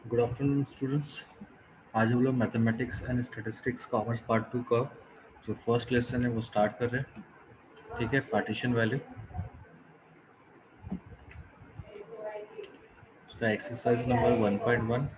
Good afternoon students. आज हम लोग mathematics and statistics commerce part 2 का जो फर्स्ट लेसन है वो स्टार्ट कर रहे हैं। ठीक है, पार्टीशन वैल्यू, उसका एक्सरसाइज नंबर 1.1।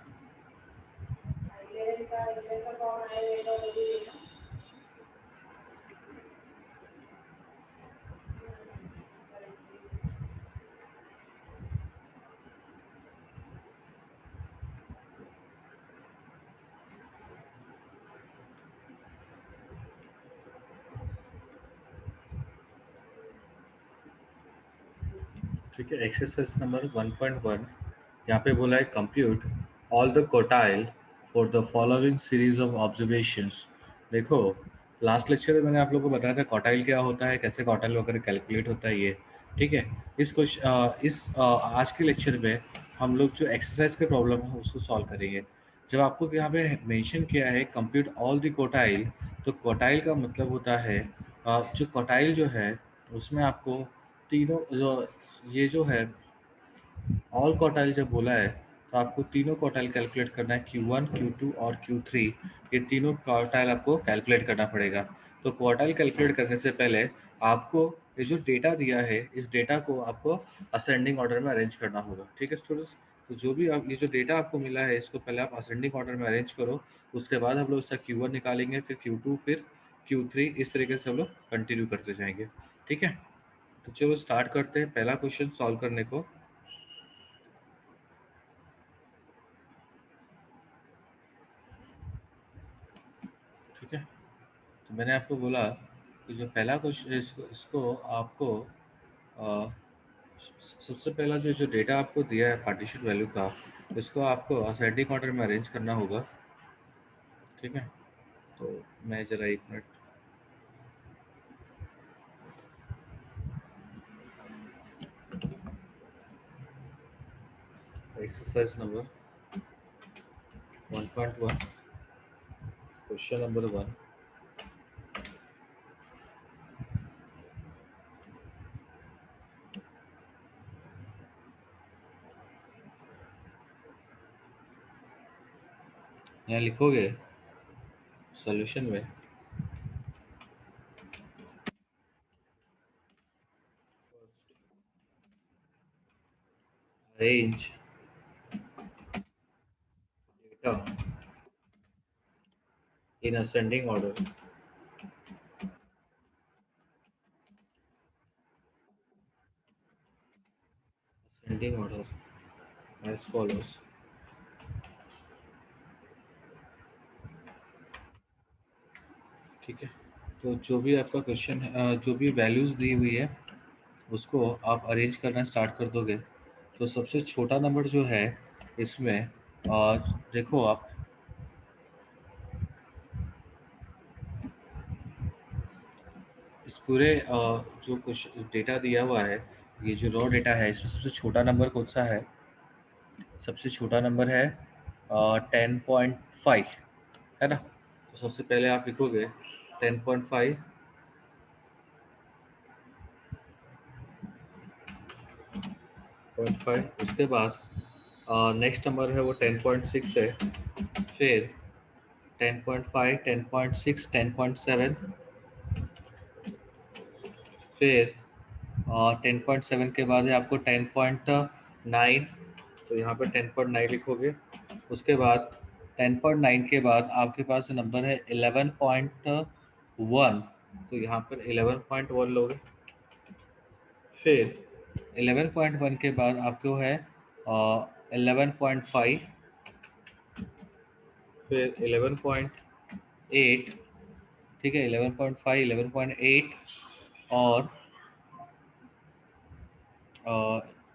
ठीक है, एक्सरसाइज नंबर 1.1 यहाँ पे बोला है compute all the quartile for the following series of observations. देखो, लास्ट लेक्चर में मैंने आप लोगों को बताया था कोटाइल क्या होता है, कैसे कोटाइल वगैरह कैलकुलेट होता है ये। ठीक है, आज के लेक्चर में हम लोग जो एक्सरसाइज के प्रॉब्लम है उसको सॉल्व करेंगे। जब आपको यहाँ पे मेंशन किया है कंप्यूट ऑल द कोटाइल, तो कोटाइल का मतलब होता है जो कोटाइल जो है उसमें आपको तीनों जो ये जो है ऑल क्वार्टाइल जब बोला है तो आपको तीनों क्वार्टाइल कैलकुलेट करना है, Q1 Q2 और Q3। ये तीनों क्वार्टाइल आपको कैलकुलेट करना पड़ेगा। तो क्वार्टाइल कैलकुलेट करने से पहले आपको ये जो डेटा दिया है इस डेटा को आपको असेंडिंग ऑर्डर में अरेंज करना होगा। ठीक है स्टूडेंट्स, तो जो भी ये जो डेटा आपको मिला है इसको पहले आप असेंडिंग ऑर्डर में अरेंज करो। उसके बाद हम लोग इसका Q1 निकालेंगे, फिर Q2, फिर Q3, इस तरीके से हम लोग कंटिन्यू करते जाएंगे। ठीक है, तो चलो स्टार्ट करते हैं पहला क्वेश्चन सॉल्व करने को। ठीक है, तो मैंने आपको बोला कि जो पहला क्वेश्चन इसको आपको अ, सबसे पहला जो डेटा आपको दिया है पार्टीशन वैल्यू का, इसको आपको असेंडिंग ऑर्डर में अरेंज करना होगा। ठीक है, तो मैं ज़रा एक minute, exercise number 1.1 question number 1। यहाँ लिखोगे सॉल्यूशन में arrange data in ascending order, ascending order as follows. ठीक है, तो जो भी आपका क्वेश्चन है, जो भी वैल्यूज़ दी हुई है उसको आप अरेंज करना स्टार्ट कर दोगे। तो सबसे छोटा नंबर जो है इसमें देखो आप इस पूरे जो कुछ डेटा दिया हुआ है, ये जो रॉ डेटा है इसमें सबसे छोटा नंबर कौन सा है? सबसे छोटा नंबर है 10.5, है ना। तो सबसे पहले आप लिखोगे 10.5, उसके बाद नेक्स्ट नंबर है वो 10.6 है, फिर 10.5, 10.6, 10.7, फिर 10.7 के बाद है आपको 10.9, तो यहाँ पर 10.9 लिखोगे। उसके बाद 10.9 के बाद आपके पास नंबर है 11.1, तो यहाँ पर 11.1 लोगे। फिर 11.1 के बाद आपको है 11.5, फिर 11.8। ठीक है, 11.5, 11.8 और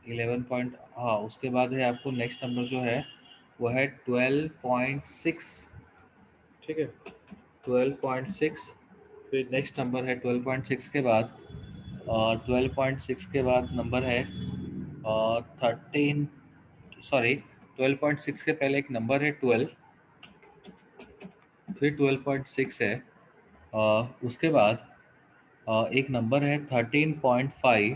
11 हाँ, उसके बाद है आपको नेक्स्ट नंबर जो है वो है 12.6। ठीक है, 12.6, फिर नेक्स्ट नंबर है 12.6 के बाद 12.6 के बाद नंबर है 13, सॉरी 12.6 के पहले एक नंबर है 12, फिर 12.6 है, उसके बाद एक नंबर है 13.5,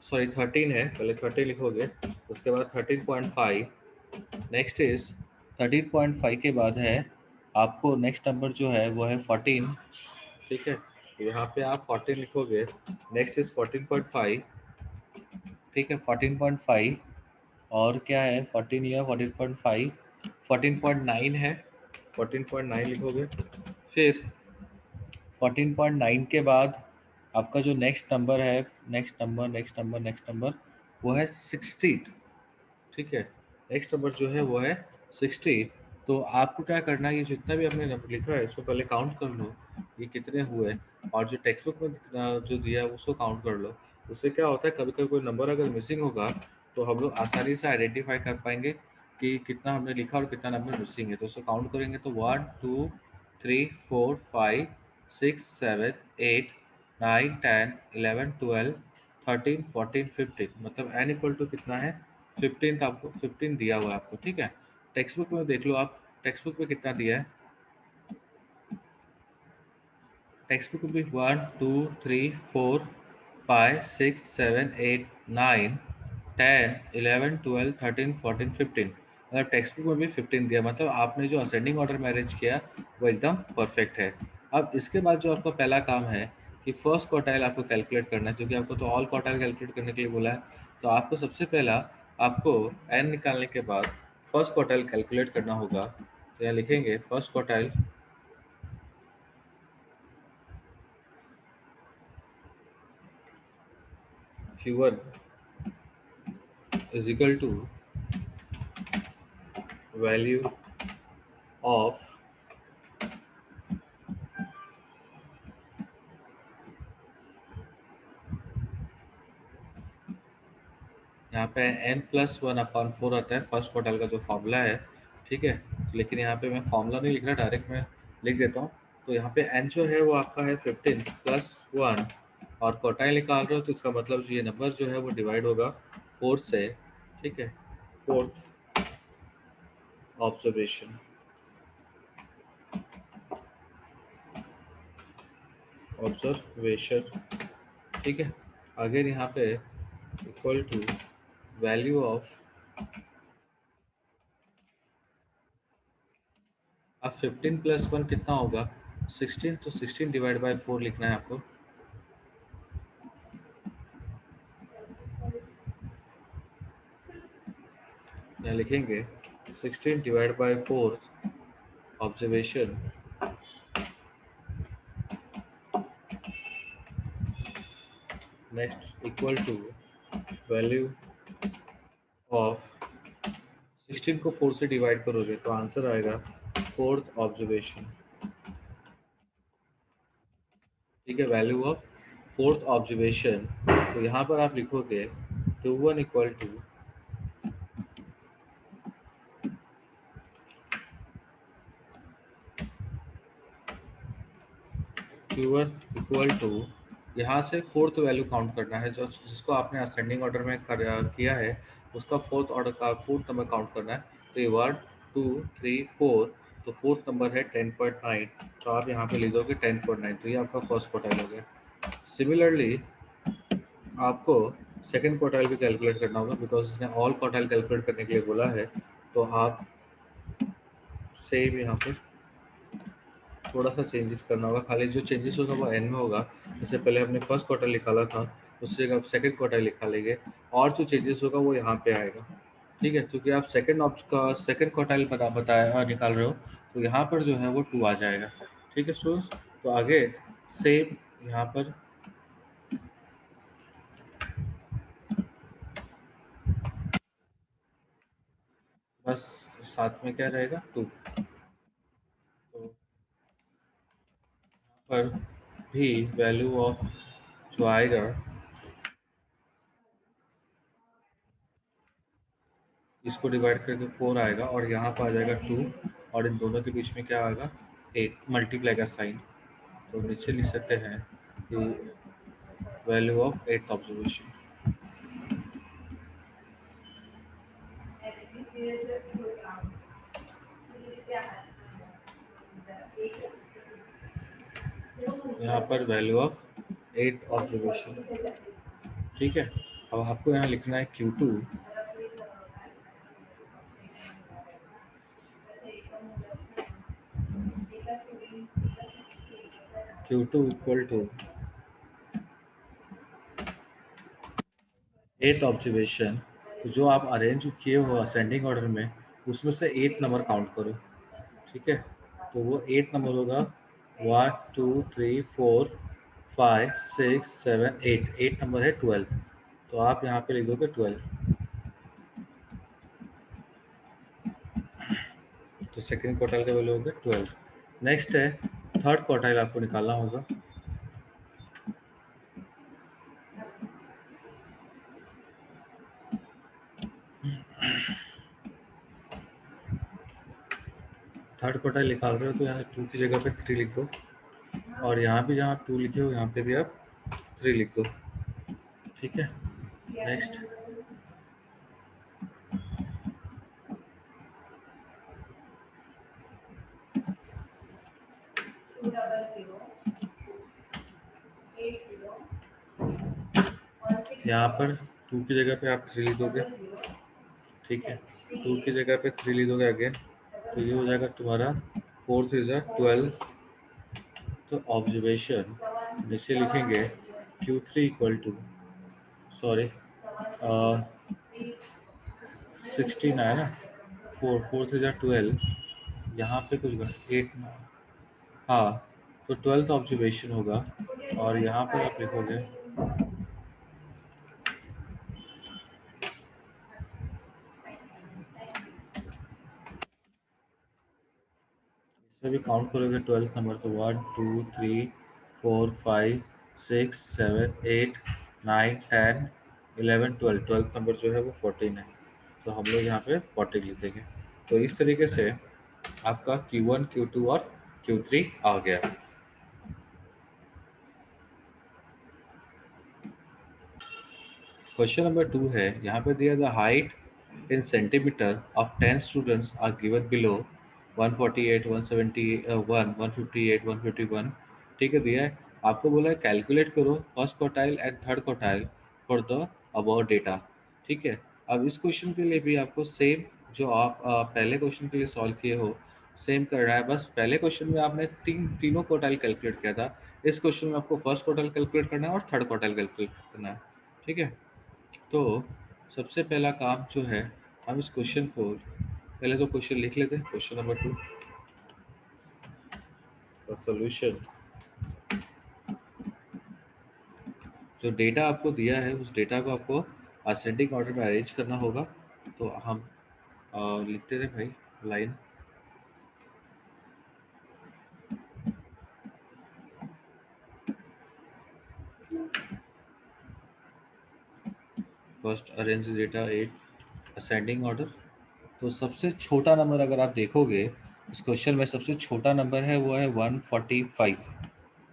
सॉरी 13 है, पहले 13 लिखोगे, उसके बाद 13.5, नेक्स्ट इज 13.5 के बाद है आपको नेक्स्ट नंबर जो है वो है 14। ठीक है, यहाँ पे आप 14 लिखोगे। Next is 14.5। ठीक है, 14.5 और क्या है 14 या 14.5, 14.9 है, 14.9 लिखोगे। फिर 14.9 के बाद आपका जो नेक्स्ट नंबर है, नेक्स्ट नंबर वो है 16। ठीक है, नेक्स्ट नंबर जो है वो है 16। तो आपको क्या करना है, ये जितना भी आपने नंबर लिखा है इसको पहले काउंट कर लो ये कितने हुए, और जो टेक्स्ट बुक में जो दिया है उसको काउंट कर लो। उससे क्या होता है, कभी कभी कोई नंबर अगर मिसिंग होगा तो हम लोग आसानी से आइडेंटिफाई कर पाएंगे कि कितना हमने लिखा और कितना नंबर मिसिंग है। तो उसको काउंट करेंगे तो 1 2 3 4 5 6 7 8 9 10 11 12 13 14 15, मतलब n इक्वल टू कितना है 15। आपको 15 दिया हुआ है आपको। ठीक है, टेक्स्ट बुक में देख लो आप, टेक्स्ट बुक में कितना दिया है। टेक्स्ट बुक में भी 1 2 3 4 5 6 7 8 9 10 11 12 13 14 15, मतलब टेक्स्ट बुक में भी 15 दिया, मतलब आपने जो असेंडिंग ऑर्डर में अरेंज किया वो एकदम परफेक्ट है। अब इसके बाद जो आपका पहला काम है कि फर्स्ट क्वार्टाइल आपको कैलकुलेट करना है, क्योंकि आपको तो ऑल क्वार्टाइल कैलकुलेट करने के लिए बोला है। तो आपको सबसे पहला आपको एन निकालने के बाद फर्स्ट क्वार्टाइल कैलकुलेट करना होगा। तो यहाँ लिखेंगे first quartile Q1 is equal to value of यहाँ पे n+1/4 आता है फर्स्ट क्वार्टाइल का जो फॉर्मूला है। ठीक है, लेकिन यहाँ पे मैं फॉर्मूला नहीं लिख रहा, डायरेक्ट मैं लिख देता हूँ। तो यहाँ पे n जो है वो आपका है 15+1, और क्वार्टाइल निकाल रहे हो तो इसका मतलब ये नंबर जो है वो डिवाइड होगा 4 से। ठीक है, फोर्थ ऑब्जर्वेशन ऑब्जर्वेशन ठीक है, अगेन यहाँ पे इक्वल टू वैल्यू ऑफ, अब 15+1 कितना होगा 16, तो 16 डिवाइड बाई 4 लिखना है आपको। यहाँ लिखेंगे 16 divide by 4 observation next equal to value of 16 को 4 से डिवाइड करोगे तो आंसर आएगा फोर्थ ऑब्जर्वेशन। ठीक है, वैल्यू ऑफ फोर्थ ऑब्जर्वेशन, तो यहाँ पर आप लिखोगे Q1 equal to Q1 equal to, यहाँ से फोर्थ वैल्यू काउंट करना है, जो जिसको आपने असेंडिंग ऑर्डर में किया है उसका फोर्थ ऑर्डर का फोर्थ नंबर काउंट करना है। तो ये 1 2 3 4, तो फोर्थ नंबर है 10.9, तो आप यहाँ पे लिख दोगे 10.9, तो ये आपका फर्स्ट क्वार्टाइल हो गया। सिमिलरली आपको सेकंड क्वार्टाइल भी कैलकुलेट करना होगा, बिकॉज इसने ऑल क्वार्टाइल कैलकुलेट करने के लिए बोला है। तो आप सेम यहाँ पर थोड़ा सा चेंजेस करना होगा, खाली जो चेंजेस होगा वो एन में होगा। जैसे पहले हमने फर्स्ट क्वार्टर निकाला था, उससे आप सेकंड क्वार्टर निकाल लेंगे, और जो चेंजेस होगा वो यहाँ पे आएगा। ठीक है, क्योंकि आप सेकंड क्वार्टाइल बताया निकाल रहे हो, तो यहाँ पर जो है वो 2 आ जाएगा। ठीक है स्टूडेंट्स, तो आगे सेम यहाँ पर बस साथ में क्या रहेगा 2, तो पर भी वैल्यू ऑफ जो आएगा इसको डिवाइड करके 4 आएगा, और यहाँ पर आ जाएगा 2, और इन दोनों के बीच में क्या आएगा 8, मल्टीप्लाई का साइन। तो नीचे लिख सकते हैं कि वैल्यू ऑफ एट्थ ऑब्जर्वेशन। यहाँ पर वैल्यू ऑफ एट्थ ऑब्जर्वेशन। ठीक है, अब आपको यहाँ लिखना है Q2 Q2 equal to 8th observation. तो जो आप अरेंज किए हो असेंडिंग ऑर्डर में, उसमें से 8 नंबर काउंट करो। ठीक है, तो वो 8 नंबर होगा 1 2 3 4 5 6 7 8। 8 नंबर है 12, तो आप यहाँ पे लिख दोगे 12। तो सेकेंड क्वार्टाइल का वैल्यू हो गया 12। नेक्स्ट है थर्ड क्वार्टाइल, आपको निकालना होगा। थर्ड क्वार्टाइल निकाल रहे हो तो यहाँ 2 की जगह पे 3 लिख दो, और यहाँ भी जहाँ 2 लिखे हो यहाँ पे भी आप 3 लिख दो। ठीक है, नेक्स्ट यहाँ पर 2 की जगह पे आप 3 लिख दोगे। ठीक है, 2 की जगह पे 3 लिख दोगे अगेन, तो ये हो जाएगा तुम्हारा 4 इज 12। तो ऑब्जर्वेशन नीचे लिखेंगे Q3 इक्वल टू, सॉरी 16 है ना, 4 इज 12, यहाँ पे कुछ 8, हाँ, तो 12th ऑब्जर्वेशन होगा, और यहाँ पर आप लिखोगे इसमें भी काउंट करोगे 12th नंबर, तो 1 2 3 4 5 6 7 8 9 10 11 12। 12th नंबर जो है वो 14 है, तो हम लोग यहाँ पे 14 लिख देंगे। तो इस तरीके से आपका Q1 Q2 और Q3 आ गया। क्वेश्चन नंबर 2 है, यहाँ पे दिया the height in centimetre of 10 students are given below 148 171 158 151। ठीक है, दिया है, आपको बोला है कैलकुलेट करो first quartile and third quartile for the above data. ठीक है, अब इस क्वेश्चन के लिए भी आपको सेम जो आप पहले क्वेश्चन के लिए सॉल्व किए हो सेम करना है। बस पहले क्वेश्चन में आपने तीनों क्वार्टाइल कैलकुलेट किया था, इस क्वेश्चन में आपको फर्स्ट क्वार्टाइल कैलकुलेट करना है और थर्ड क्वार्टाइल कैलकुलेट करना है। ठीक है, तो सबसे पहला काम जो है, हम इस क्वेश्चन को पहले तो क्वेश्चन लिख लेते हैं, क्वेश्चन नंबर 2 का सॉल्यूशन। जो डेटा आपको दिया है उस डेटा को आपको असेंडिंग ऑर्डर में अरेंज करना होगा। तो हम लिखते रहे भाई line. First arrange data 8 ascending order. तो सबसे छोटा नंबर अगर आप देखोगे इस क्वेश्चन में, सबसे छोटा नंबर है वो है 145।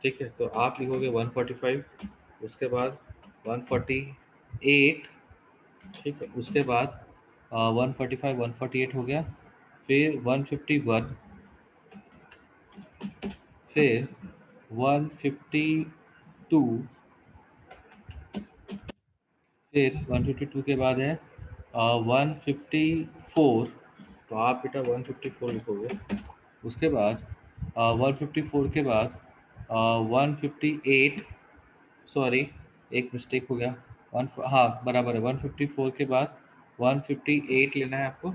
ठीक है, तो आप लिखोगे 145, उसके बाद 148। ठीक है, उसके बाद 145 148 हो गया, फिर 151, फिर 152, फिर 152 के बाद है 154। तो आप बेटा 154 लिखोगे। उसके बाद 154 के बाद 158, सॉरी एक मिस्टेक हो गया, हाँ बराबर है, 154 के बाद 158 लेना है आपको।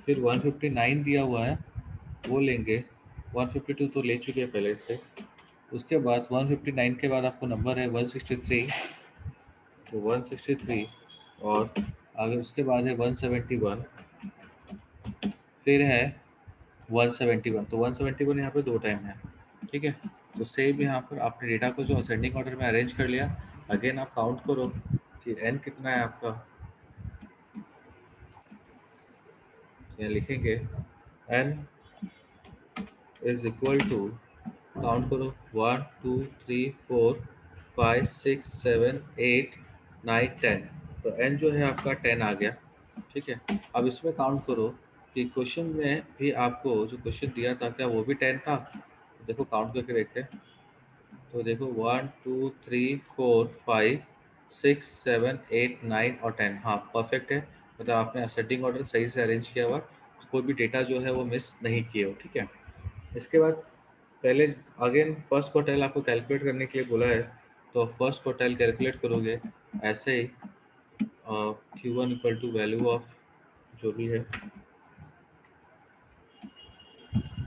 फिर 159 दिया हुआ है वो लेंगे, 152 तो ले चुके हैं पहले से। उसके बाद 159 के बाद आपको नंबर है 163, तो 163, और आगे उसके बाद है 171, फिर है 171। तो 171 यहाँ पे 2 टाइम है। ठीक है, तो सेम यहाँ पर आपने डेटा को जो असेंडिंग ऑर्डर में अरेंज कर लिया। अगेन आप काउंट करो कि n कितना है आपका, यहाँ लिखेंगे n is equal to, count करो 1 2 3 4 5 6 7 8 9 10। तो n जो है आपका 10 आ गया। ठीक है, अब इसमें काउंट करो कि क्वेश्चन में भी आपको जो क्वेश्चन दिया था क्या वो भी 10 था। देखो काउंट करके देखते हैं, तो देखो 1 2 3 4 5 6 7 8 9 और 10, हाँ परफेक्ट है। मतलब आपने असेंडिंग ऑर्डर सही से अरेंज किया हुआ, कोई भी डेटा जो है वो मिस नहीं किए हो, ठीक है। इसके बाद पहले अगेन फर्स्ट क्वार्टाइल आपको कैलकुलेट करने के लिए बोला है, तो फर्स्ट क्वार्टाइल कैलकुलेट करोगे ऐसे ही, Q1 equal to value of जो भी है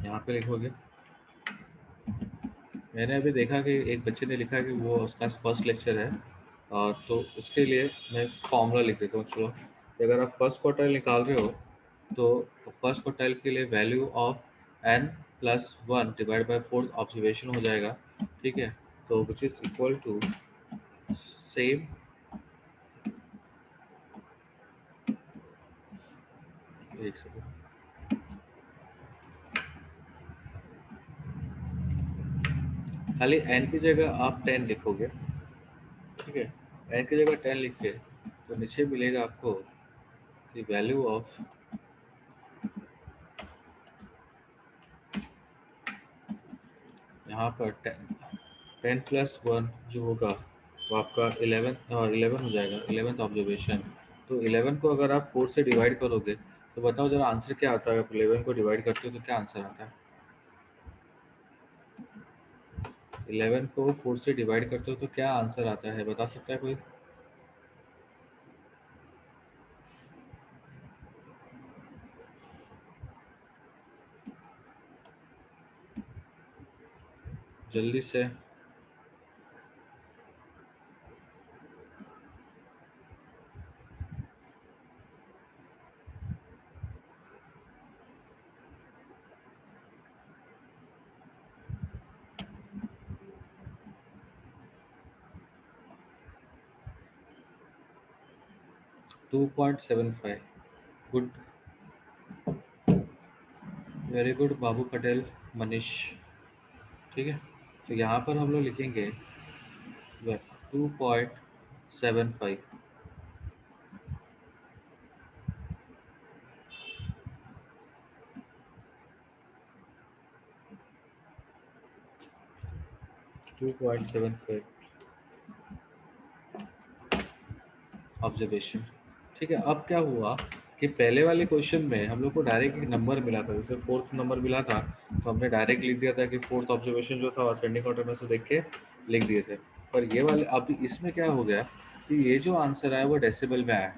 यहाँ पे लिखोगे। मैंने अभी देखा कि एक बच्चे ने लिखा कि वो उसका फर्स्ट लेक्चर है, तो उसके लिए मैं फॉर्मूला लिख देता हूँ। चलो, अगर आप फर्स्ट क्वार्टाइल निकाल रहे हो तो फर्स्ट क्वार्टाइल के लिए value of n plus one divide by fourth observation हो जाएगा, ठीक है। तो which is equal to same, एक सेकेंड, खाली n की जगह आप 10 लिखोगे, ठीक है। n की जगह 10 लिख के तो नीचे मिलेगा आपको कि वैल्यू ऑफ, यहाँ पर 10 प्लस वन जो होगा वो आपका 11 और 11 हो जाएगा, 11th ऑब्जर्वेशन। तो 11 को अगर आप 4 से डिवाइड करोगे तो बताओ जरा आंसर क्या आता है। आप 11 को डिवाइड करते हो तो क्या आंसर आता है? 11 को 4 से डिवाइड करते हो तो क्या आंसर आता है, बता सकता है कोई? जल्दी से। 2.75। गुड, वेरी गुड बाबू पटेल, मनीष, ठीक है। तो यहाँ पर हम लोग लिखेंगे 2.75, 2.75 ऑब्जर्वेशन, ठीक है। अब क्या हुआ कि पहले वाले क्वेश्चन में हम लोग को डायरेक्ट एक नंबर मिला था, जैसे फोर्थ नंबर मिला था, तो हमने डायरेक्ट लिख दिया था कि फोर्थ ऑब्जर्वेशन जो था असेंडिंग ऑर्डर में से देख के लिख दिए थे। पर ये वाले अभी इसमें क्या हो गया कि ये जो आंसर आया वो डेसिबल में आया,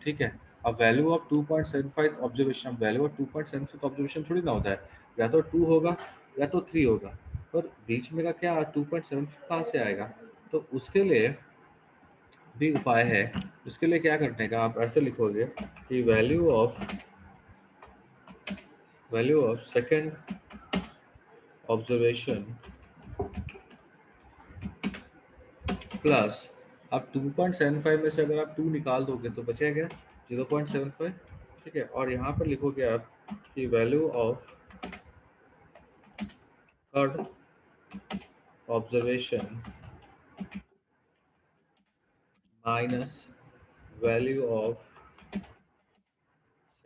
ठीक है। अब value of 2.75 observation, value of 2.75 observation थोड़ी ना होता है, या तो 2 होगा या तो 3 होगा, पर बीच में का क्या 2.75 कहाँ से आएगा? तो उसके लिए भी उपाय है। उसके लिए क्या करने का, आप ऐसे लिखोगे कि value of second observation plus, आप 2.75 में से अगर आप 2 निकाल दोगे तो बचेगा क्या? 0.75, ठीक है। और यहाँ पर लिखोगे आप कि value of third observation minus value of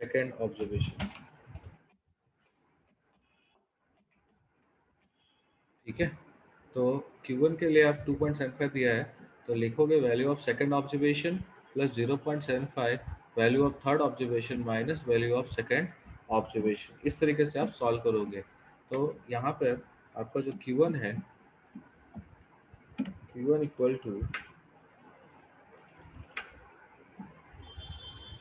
second observation, ठीक है। तो Q1 के लिए आप 2.75 दिया है, तो लिखोगे value of second observation plus 0.75 value of third observation minus value of second observation. इस तरीके से आप सॉल्व करोगे। तो यहाँ पर आपका जो Q1 है, Q1 equal to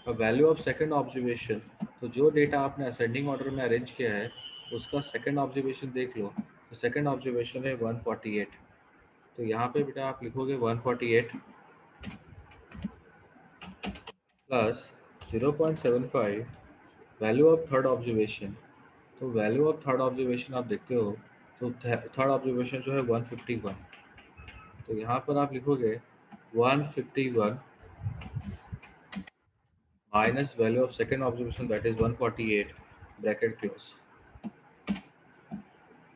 value of second observation, तो जो डेटा आपने असेंडिंग ऑर्डर में अरेंज किया है उसका सेकेंड ऑब्जर्वेशन देख लो, तो सेकेंड ऑब्जर्वेशन है 148। तो यहाँ पे बेटा आप लिखोगे 148 plus 0.75 value of third observation. तो वैल्यू ऑफ थर्ड ऑब्जर्वेशन आप देखते हो, तो थर्ड ऑब्जर्वेशन जो है 151। तो यहाँ पर आप लिखोगे 151 minus value of second observation that is 148, bracket close,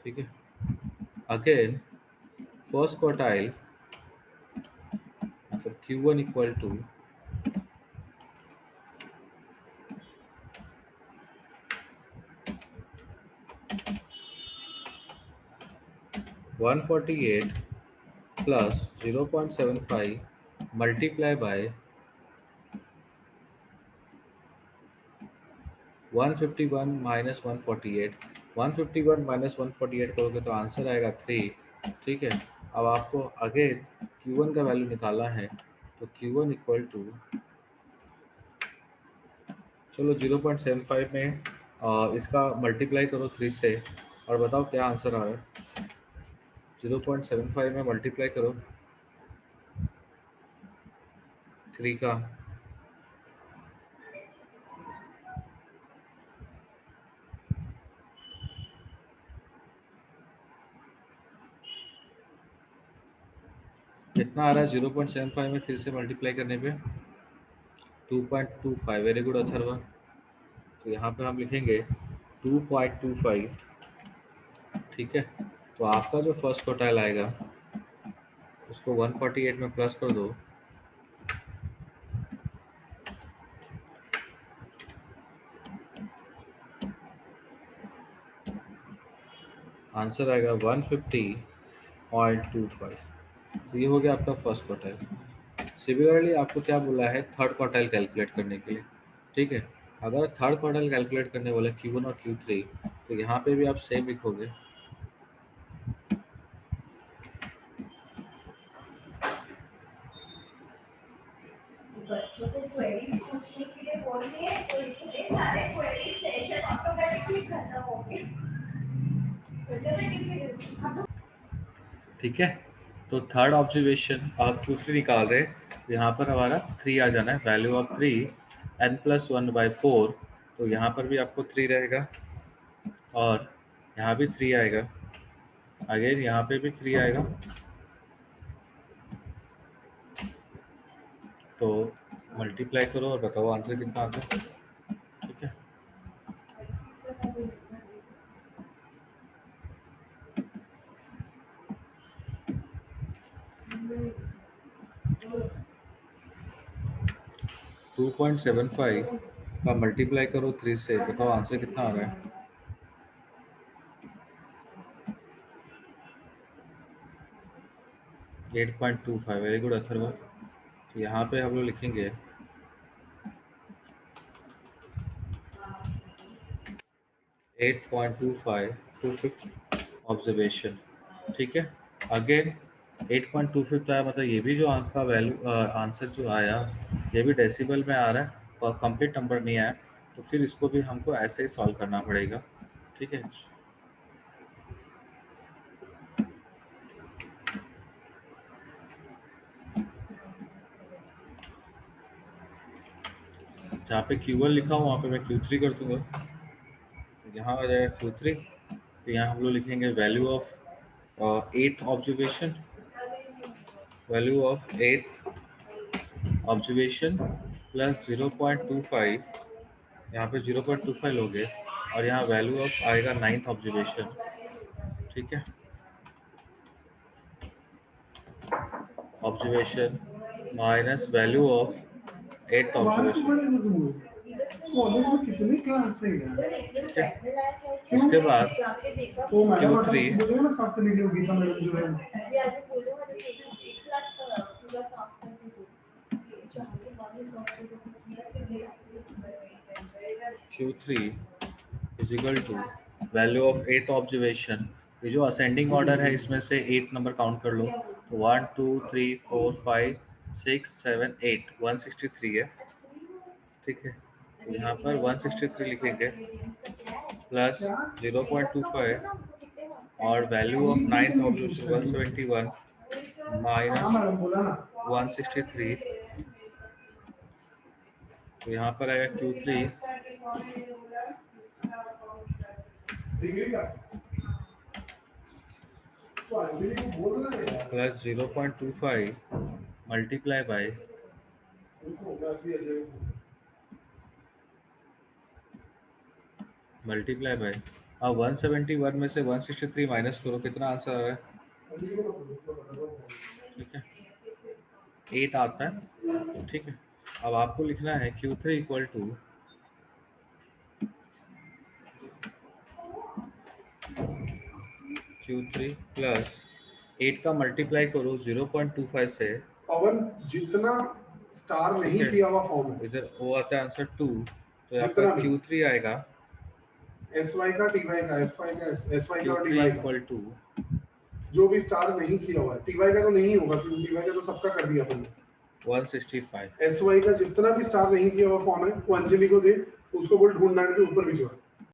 ठीक है। अगेन फर्स्ट क्वार्टाइल मतलब Q1 equal to 148 plus 0.75 multiply by 151 minus 148, 151 minus 148 करोगे तो आंसर आएगा 3। ठीक है, अब आपको अगेन Q1 का वैल्यू निकालना है, तो Q1 इक्वल टू, चलो 0.75 में इसका मल्टीप्लाई करो 3 से और बताओ क्या आंसर आ रहा है। 0.75 में मल्टीप्लाई करो 3 का, कितना आ रहा है 0.75 में 3 से मल्टीप्लाई करने पे? 2.25। Very good Atharva. तो यहाँ पे हम लिखेंगे 2.25। ठीक है, तो आपका जो फर्स्ट क्वार्टाइल आएगा उसको 148 में प्लस कर दो, आंसर आएगा 150.25। तो ये हो गया आपका फर्स्ट क्वार्टाइल। सिमिलरली आपको क्या बोला है थर्ड क्वार्टाइल कैलकुलेट करने के लिए। ठीक है, अगर थर्ड क्वार्टाइल कैलकुलेट करने वाला Q1 और Q3, तो यहाँ पे भी आप सेम लिखोगे, बच्चों को क्वेरीज पूछने के लिए बोल दिए तो इतने सारे क्वेरीज सेशन ऑटोमेटिकली खत्म हो गए। ठीक है, तो थर्ड ऑब्जर्वेशन आप Q3 निकाल रहे हैं, तो यहाँ पर हमारा 3 आ जाना है, वैल्यू ऑफ 3 n+1/4। तो यहाँ पर भी आपको 3 रहेगा और यहाँ भी 3 आएगा, अगेन यहाँ पे भी 3 आएगा। तो मल्टीप्लाई करो और बताओ आंसर कितना आता है। ठीक है, टू 2.75 का मल्टीप्लाई करो 3 से, बताओ आंसर कितना आ रहा है। 8.25। Very good Atharva. तो यहाँ पे हम लोग लिखेंगे 8.25 टू फिफ्थ ऑब्जर्वेशन। ठीक है, अगेन 8.25 आया, मतलब ये भी जो आपका वैल्यू आंसर जो आया ये भी डेसिबल में आ रहा है और कंप्लीट नंबर नहीं आया, तो फिर इसको भी हमको ऐसे ही सॉल्व करना पड़ेगा। ठीक है, जहाँ पे Q1 लिखा हो वहाँ पे मैं Q3 कर दूंगा, तो यहाँ आ जाएगा Q3। तो यहाँ हम लोग लिखेंगे value of 8th observation, value of 8th observation plus 0.25, यहाँ पे 0.25 लोगे और यहाँ वैल्यू ऑफ आएगा 9th ऑब्जर्वेशन। ठीक है, observation minus value of 8th observation. College में कितनी क्लास है यार। उसके बाद Q3, Q3 is equal to value of 8th observation. ये जो असेंडिंग ऑर्डर है इसमें से 8 नंबर काउंट कर लो, तो 1 2 3 4 5 6 7 8 163 है। ठीक है, तो यहाँ पर 163 लिखेंगे प्लस 0.25 और value of 9th observation 171 minus 163। तो यहाँ पर आएगा Q3 प्लस 0.25 मल्टीप्लाई बाय अब 171 में से 163 माइनस करो, कितना आंसर आ रहा है। ठीक है, 8 आता है। ठीक है, अब आपको लिखना है Q3 equal to Q3 plus 8 का मल्टीप्लाई करो 0.25 से, पवन जितना स्टार नहीं किया हुआ फॉर्म है, इधर वो आता है आंसर 2, तो यहाँ जितना पर भी Q3 आएगा, SY का TY का FY का SY का और Q3 TY का इक्वल टू जो भी स्टार नहीं किया हुआ है, TY का तो नहीं होगा क्योंकि TY का तो सबका कर दिया अपन ने। 165। SY का जितना भी स्टार नहीं किया हुआ फॉर्म है वो अंजलि को दे, उसको बोल ढूंढना है कि ऊपर भिजवा।